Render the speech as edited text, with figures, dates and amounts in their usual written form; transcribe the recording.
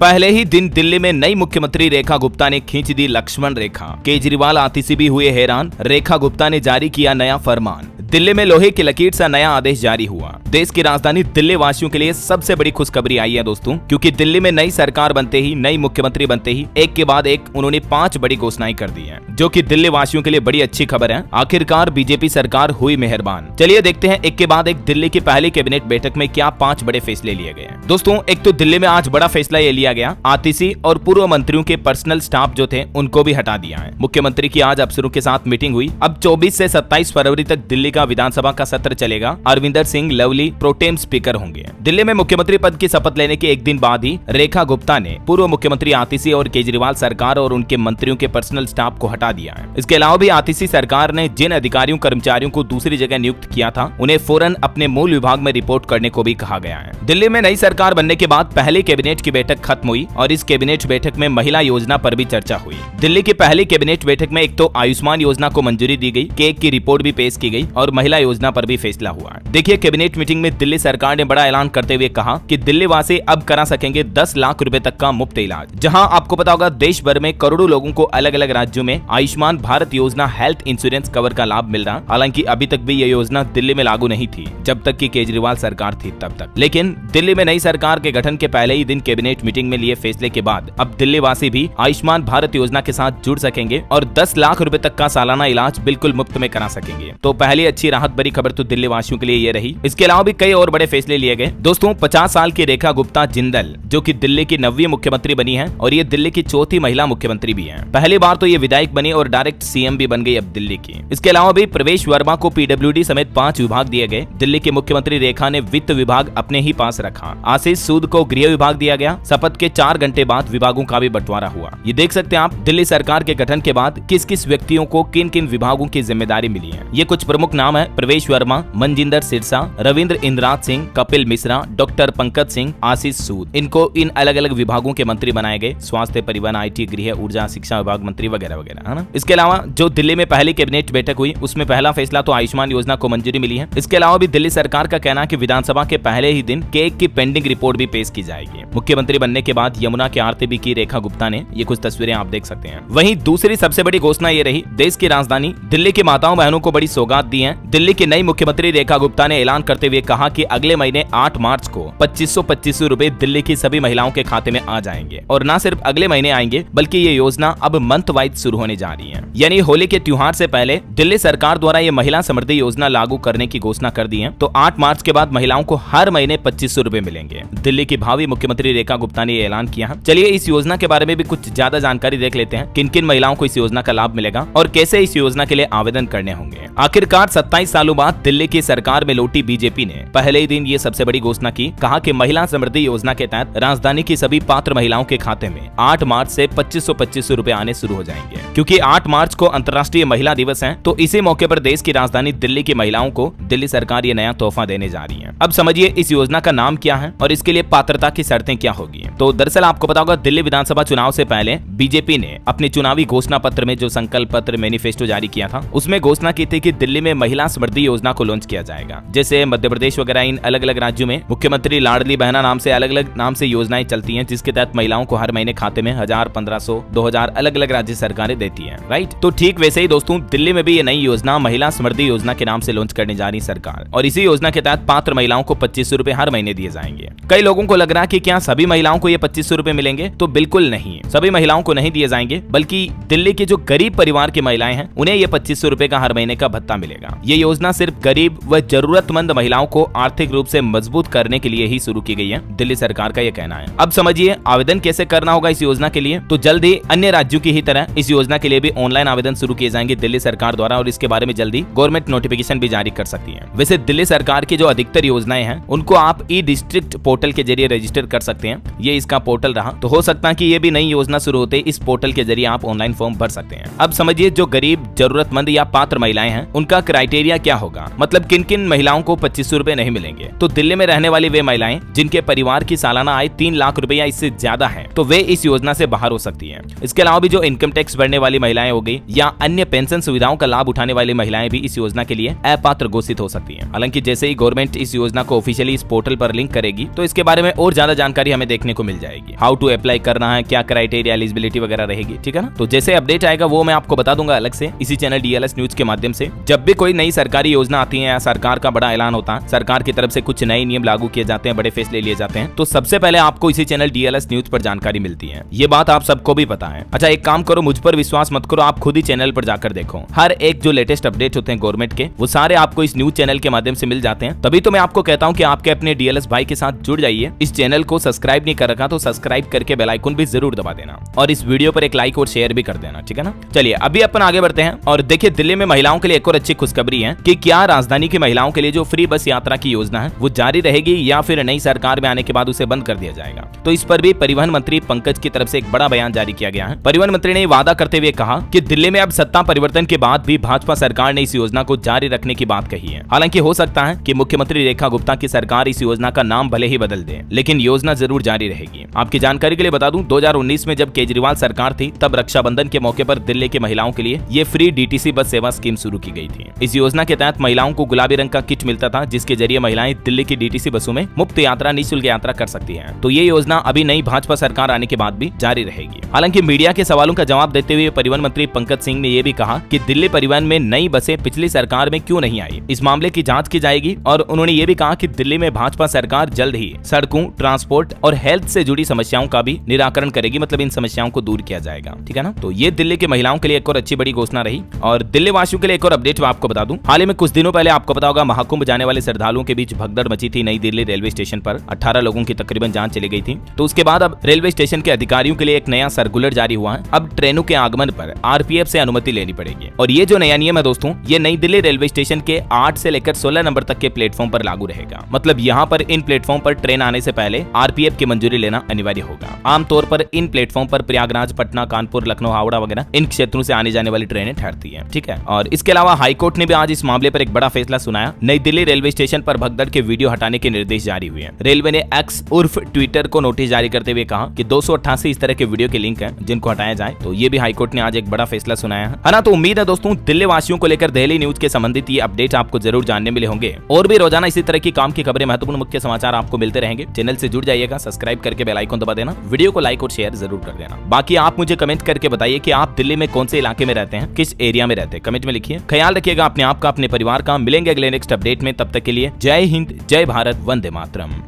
पहले ही दिन दिल्ली में नई मुख्यमंत्री रेखा गुप्ता ने खींच दी लक्ष्मण रेखा। केजरीवाल आतिशी भी हुए हैरान। रेखा गुप्ता ने जारी किया नया फरमान। दिल्ली में लोहे की लकीर से नया आदेश जारी हुआ। देश की राजधानी दिल्ली वासियों के लिए सबसे बड़ी खुशखबरी आई है दोस्तों, क्योंकि दिल्ली में नई सरकार बनते ही, नई मुख्यमंत्री बनते ही एक के बाद एक उन्होंने 5 बड़ी घोषणाएं कर दी हैं, जो कि दिल्ली वासियों के लिए बड़ी अच्छी खबर है। आखिरकार बीजेपी सरकार हुई मेहरबान। चलिए देखते हैं एक के बाद एक दिल्ली की पहली कैबिनेट बैठक में क्या 5 बड़े फैसले लिए गए। दोस्तों, एक तो दिल्ली में आज बड़ा फैसला ये लिया गया, आतिशी और पूर्व मंत्रियों के पर्सनल स्टाफ जो थे उनको भी हटा दिया है। मुख्यमंत्री की आज अफसरों के साथ मीटिंग हुई। अब 24 से 27 फरवरी तक दिल्ली का विधानसभा का सत्र चलेगा। अरविंदर सिंह लवली प्रोटेम स्पीकर होंगे। दिल्ली में मुख्यमंत्री पद की शपथ लेने के एक दिन बाद ही रेखा गुप्ता ने पूर्व मुख्यमंत्री आतिशी और केजरीवाल सरकार और उनके मंत्रियों के पर्सनल स्टाफ को हटा दिया है। इसके अलावा भी आतिशी सरकार ने जिन अधिकारियों कर्मचारियों को दूसरी जगह नियुक्त किया था, उन्हें फौरन अपने मूल विभाग में रिपोर्ट करने को भी कहा गया है। दिल्ली में नई सरकार बनने के बाद पहली कैबिनेट की बैठक खत्म हुई और इस कैबिनेट बैठक में महिला योजना पर भी चर्चा हुई। दिल्ली की पहली कैबिनेट बैठक में एक तो आयुष्मान योजना को मंजूरी दी गई, केक की रिपोर्ट भी पेश की गई और महिला योजना पर भी फैसला हुआ। देखिए, कैबिनेट मीटिंग में दिल्ली सरकार ने बड़ा ऐलान करते हुए कहा कि दिल्ली वासी अब करा सकेंगे 10 लाख रुपए तक का मुफ्त इलाज। जहां आपको पता होगा देश भर में करोड़ों लोगों को अलग अलग राज्यों में आयुष्मान भारत योजना हेल्थ इंश्योरेंस कवर का लाभ मिल रहा। हालांकि अभी तक भी ये योजना दिल्ली में लागू नहीं थी, जब तक की केजरीवाल सरकार थी तब तक। लेकिन दिल्ली में नई सरकार के गठन के पहले ही दिन कैबिनेट मीटिंग में लिए फैसले के बाद अब दिल्ली वासी भी आयुष्मान भारत योजना के साथ जुड़ सकेंगे और 10 लाख रुपए तक का सालाना इलाज बिल्कुल मुफ्त में करा सकेंगे। तो पहली अच्छी राहत भरी खबर तो दिल्ली वासियों के लिए ये रही। इसके अलावा भी कई और बड़े फैसले लिए गए। दोस्तों, 50 साल की रेखा गुप्ता जिंदल जो कि दिल्ली की 9वीं मुख्यमंत्री बनी है और ये दिल्ली की 4थी महिला मुख्यमंत्री भी है। पहली बार तो ये विधायक बनी और डायरेक्ट सीएम भी बन गई अब दिल्ली की। इसके अलावा भी प्रवेश वर्मा को पीडब्ल्यूडी समेत 5 विभाग दिए गए। दिल्ली की मुख्यमंत्री रेखा ने वित्त विभाग अपने ही पास रखा। आशीष सूद को गृह विभाग दिया गया। शपथ के 4 घंटे बाद विभागों का भी बंटवारा हुआ। ये देख सकते हैं आप दिल्ली सरकार के गठन के बाद किस किस व्यक्तियों को किन किन विभागों की जिम्मेदारी मिली है। ये कुछ प्रमुख नाम है: प्रवेश वर्मा, मनजिंदर सिरसा, रविंद्र इंद्राज सिंह, कपिल मिश्रा, डॉक्टर पंकज सिंह, आशीष सूद। इनको इन अलग अलग विभागों के मंत्री बनाए गए। स्वास्थ्य, परिवहन, IT, गृह, ऊर्जा, शिक्षा विभाग मंत्री वगैरह वगैरह, है ना। इसके अलावा जो दिल्ली में पहली कैबिनेट बैठक हुई उसमें पहला फैसला तो आयुष्मान योजना को मंजूरी मिली है। इसके अलावा भी दिल्ली सरकार का कहना है कि विधानसभा के पहले ही दिन केक की पेंडिंग रिपोर्ट भी पेश की जाएगी। मुख्यमंत्री बनने के बाद यमुना की आरती भी की रेखा गुप्ता ने। ये कुछ तस्वीरें आप देख सकते हैं। वहीं दूसरी सबसे बड़ी घोषणा ये रही, देश की राजधानी दिल्ली की माताओं बहनों को बड़ी सौगात दी है। दिल्ली की नई मुख्यमंत्री रेखा गुप्ता ने ऐलान करते हुए कहा कि अगले महीने 8 मार्च को 2500 रुपए दिल्ली की सभी महिलाओं के खाते में आ जाएंगे। और न सिर्फ अगले महीने आएंगे बल्कि ये योजना अब मंथ वाइज शुरू होने जा रही है। यानी होली के त्योहार से पहले दिल्ली सरकार द्वारा ये महिला समृद्धि योजना लागू करने की घोषणा कर दी है। तो 8 मार्च के बाद महिलाओं को हर महीने 2500 रुपए मिलेंगे। दिल्ली की भावी मुख्यमंत्री रेखा गुप्ता ने ऐलान किया है। चलिए इस योजना के बारे में भी कुछ ज्यादा जानकारी देख लेते हैं। किन किन महिलाओं को इस योजना का लाभ मिलेगा और कैसे इस योजना के लिए आवेदन करने होंगे। आखिरकार 27 सालों बाद दिल्ली की सरकार में लौटी बीजेपी ने पहले ही दिन ये सबसे बड़ी घोषणा की। कहा कि महिला समृद्धि योजना के तहत राजधानी की सभी पात्र महिलाओं के खाते में 8 मार्च से 2500 रुपए आने शुरू हो जाएंगे। क्योंकि 8 मार्च को अंतर्राष्ट्रीय महिला दिवस है, तो इसी मौके पर देश की राजधानी दिल्ली की महिलाओं को दिल्ली सरकार ये नया तोहफा देने जा रही है। अब समझिए इस योजना का नाम क्या है और इसके लिए पात्रता की शर्तें क्या होगी। तो दरअसल आपको पता होगा दिल्ली विधानसभा चुनाव से पहले बीजेपी ने अपने चुनावी घोषणा पत्र में जो संकल्प पत्र मैनिफेस्टो जारी किया था, उसमें घोषणा की थी कि दिल्ली में महिला समृद्धि योजना को लॉन्च किया जाएगा। जैसे मध्य प्रदेश वगैरह इन अलग अलग राज्यों में मुख्यमंत्री लाडली बहना नाम से अलग अलग नाम से योजनाएं चलती हैं, जिसके तहत महिलाओं को हर महीने खाते में 1000, 1500, 2000 अलग अलग राज्य सरकारें देती हैं। राइट, तो ठीक वैसे ही दोस्तों दिल्ली में भी ये नई योजना महिला समृद्धि योजना के नाम से लॉन्च करने जा रही सरकार। और इसी योजना के तहत पात्र महिलाओं को 2500 रुपए हर महीने दिए जाएंगे। कई लोगों को लग रहा है कि क्या सभी महिलाओं को ये 2500 रुपए मिलेंगे? तो बिल्कुल नहीं, सभी महिलाओं को नहीं दिए जाएंगे, बल्कि दिल्ली के जो गरीब परिवार की महिलाएं हैं उन्हें ये 2500 रुपए का हर महीने का भत्ता मिलेगा। ये योजना सिर्फ गरीब व जरूरतमंद महिलाओं को आर्थिक रूप से मजबूत करने के लिए ही शुरू की गई है, दिल्ली सरकार का ये कहना है। अब समझिए आवेदन कैसे करना होगा इस योजना के लिए। तो जल्द ही अन्य राज्यों की ही तरह इस योजना के लिए भी ऑनलाइन आवेदन शुरू किए जाएंगे दिल्ली सरकार द्वारा और इसके बारे में जल्दी गवर्नमेंट नोटिफिकेशन भी जारी कर सकती है। वैसे दिल्ली सरकार की जो अधिकतर योजनाएं हैं उनको आप ई डिस्ट्रिक्ट पोर्टल के जरिए रजिस्टर कर सकते हैं। ये इसका पोर्टल रहा, तो हो सकता है कि ये भी नई योजना शुरू होते इस पोर्टल के जरिए आप ऑनलाइन फॉर्म भर सकते हैं। अब समझिए जो गरीब, जरूरतमंद या पात्र महिलाएं हैं उनका क्राइटेरिया क्राइटेरिया क्या होगा, मतलब किन किन महिलाओं को 2500 रुपए नहीं मिलेंगे। तो दिल्ली में रहने वाली वे महिलाएं जिनके परिवार की सालाना आय 3 लाख रुपए या इससे ज्यादा है, तो वे इस योजना से बाहर हो सकती हैं। इसके अलावा भी जो इनकम टैक्स भरने वाली महिलाएं हो गई या अन्य पेंशन सुविधाओं का लाभ उठाने वाली महिलाएं भी इस योजना के लिए अपात्र घोषित हो सकती हैं। हालांकि जैसे ही गवर्नमेंट इस योजना को ऑफिशियली इस पोर्टल पर लिंक करेगी तो इसके बारे में और ज्यादा जानकारी हमें देखने को मिल जाएगी। हाउ टू अप्लाई करना है, क्या क्राइटेरिया, एलिजिबिलिटी वगैरह रहेगी, ठीक है ना। तो जैसे अपडेट आएगा वो मैं आपको बता दूंगा अलग से इसी चैनल DLS न्यूज के माध्यम से। जब भी कोई नई सरकारी योजना आती है या सरकार का बड़ा ऐलान होता है, सरकार की तरफ से कुछ नए नियम लागू किए जाते हैं, बड़े फैसले लिए जाते हैं, तो सबसे पहले आपको इसी चैनल DLS न्यूज पर जानकारी मिलती है। ये बात आप सबको भी पता है। अच्छा, एक काम करो, मुझ पर विश्वास मत करो, आप खुद ही चैनल पर जाकर देखो। हर एक जो लेटेस्ट अपडेट होते हैं गवर्नमेंट के, वो सारे आपको इस न्यूज चैनल के माध्यम से मिल जाते हैं। तभी तो मैं आपको कहता हूँ कि आपके अपने DLS भाई के साथ जुड़ जाइए। इस चैनल को सब्सक्राइब नहीं कर रखा तो सब्सक्राइब करके बेल आइकन भी जरूर दबा देना और इस वीडियो पर एक लाइक और शेयर भी कर देना, ठीक है ना। चलिए अभी अपन आगे बढ़ते हैं और देखिए दिल्ली में महिलाओं के लिए एक और अच्छी खुशखबरी है कि क्या राजधानी की महिलाओं के लिए जो फ्री बस यात्रा की योजना है वो जारी रहेगी या फिर नई सरकार में आने के बाद उसे बंद कर दिया जाएगा। तो इस पर भी परिवहन मंत्री पंकज की तरफ से एक बड़ा बयान जारी किया गया है। परिवहन मंत्री ने वादा करते हुए कहा कि दिल्ली में अब सत्ता परिवर्तन के बाद भी भाजपा सरकार ने इस योजना को जारी रखने की बात कही है। हालांकि हो सकता है कि मुख्यमंत्री रेखा गुप्ता की सरकार इस योजना का नाम भले ही बदल दे, लेकिन योजना जरूर जारी रहेगी। आपकी जानकारी के लिए बता दूं, 2019 में जब केजरीवाल सरकार थी तब रक्षाबंधन के मौके पर दिल्ली की महिलाओं के लिए ये फ्री DTC बस सेवा स्कीम शुरू की गई थी। इस योजना के तहत महिलाओं को गुलाबी रंग का किट मिलता था, जिसके जरिए महिलाएं दिल्ली की DTC बसों में मुफ्त यात्रा, निःशुल्क यात्रा कर सकती हैं। तो ये योजना अभी नई भाजपा सरकार आने के बाद भी जारी रहेगी। हालांकि मीडिया के सवालों का जवाब देते हुए परिवहन मंत्री पंकज सिंह ने यह भी कहा कि दिल्ली परिवहन में नई बसें पिछली सरकार में क्यों नहीं आई, इस मामले की जांच की जाएगी। और उन्होंने ये भी कहा कि दिल्ली में भाजपा सरकार जल्द ही सड़कों, ट्रांसपोर्ट और हेल्थ से जुड़ी समस्याओं का भी निराकरण करेगी, मतलब इन समस्याओं को दूर किया जाएगा, ठीक है ना। तो ये दिल्ली की महिलाओं के लिए एक और अच्छी बड़ी घोषणा रही। और दिल्ली वासियों के लिए एक और अपडेट मैं आपको बता दूं, हाल ही में कुछ दिनों पहले आपको पता होगा महाकुंभ जाने वाले श्रद्धालुओं के बीच भगदड़ मची थी नई दिल्ली रेलवे स्टेशन पर। 18 लोगों की तकरीबन जान चली गई थी। तो उसके बाद अब रेलवे स्टेशन के अधिकारियों के लिए एक नया सर्कुलर जारी हुआ है। अब ट्रेनों के आगमन पर RPF से अनुमति लेनी पड़ेगी। और ये जो नया नियम है दोस्तों, ये नई दिल्ली रेलवे स्टेशन के 8 से लेकर 16 नंबर तक के प्लेटफॉर्म पर लागू रहेगा। मतलब यहाँ पर इन प्लेटफॉर्म पर ट्रेन आने से पहले RPF की मंजूरी लेना अनिवार्य होगा। आमतौर पर इन प्लेटफॉर्म पर प्रयागराज, पटना, कानपुर, लखनऊ, हावड़ा वगैरह इन क्षेत्रों से आने जाने वाली ट्रेनें ठहरती हैं, ठीक है। और इसके अलावा हाईकोर्ट ने भी आज इस मामले पर एक बड़ा फैसला सुनाया। नई दिल्ली रेलवे स्टेशन पर भगदड़ के वीडियो हटाने के निर्देश जारी हुए हैं। रेलवे ने एक्स उर्फ ट्विटर को नोटिस जारी करते हुए कहा कि 288 इस तरह के वीडियो के लिंक हैं जिनको हटाया जाए। तो ये भी हाईकोर्ट ने आज एक बड़ा फैसला सुनाया है ना। तो उम्मीद है दोस्तों दिल्ली वासियों को लेकर दिल्ली न्यूज के संबंधित ये अपडेट आपको जरूर जानने मिले होंगे। और भी रोजाना इसी तरह की काम की खबरें, महत्वपूर्ण मुख्य समाचार आपको मिलते रहेंगे। चैनल से जुड़ जाइएगा, सब्सक्राइब करके बेल आइकन दबा देना, वीडियो को लाइक और शेयर जरूर कर देना। बाकी आप मुझे कमेंट करके बताइए कि आप दिल्ली में कौन से इलाके में रहते हैं, किस एरिया में रहते हैं, कमेंट में लिखिए। ख्याल रखिएगा अपने आप का, अपने परिवार का। मिलेंगे अगले नेक्स्ट अपडेट में, तब तक के लिए जय हिंद, जय भारत, वंदे मातरम।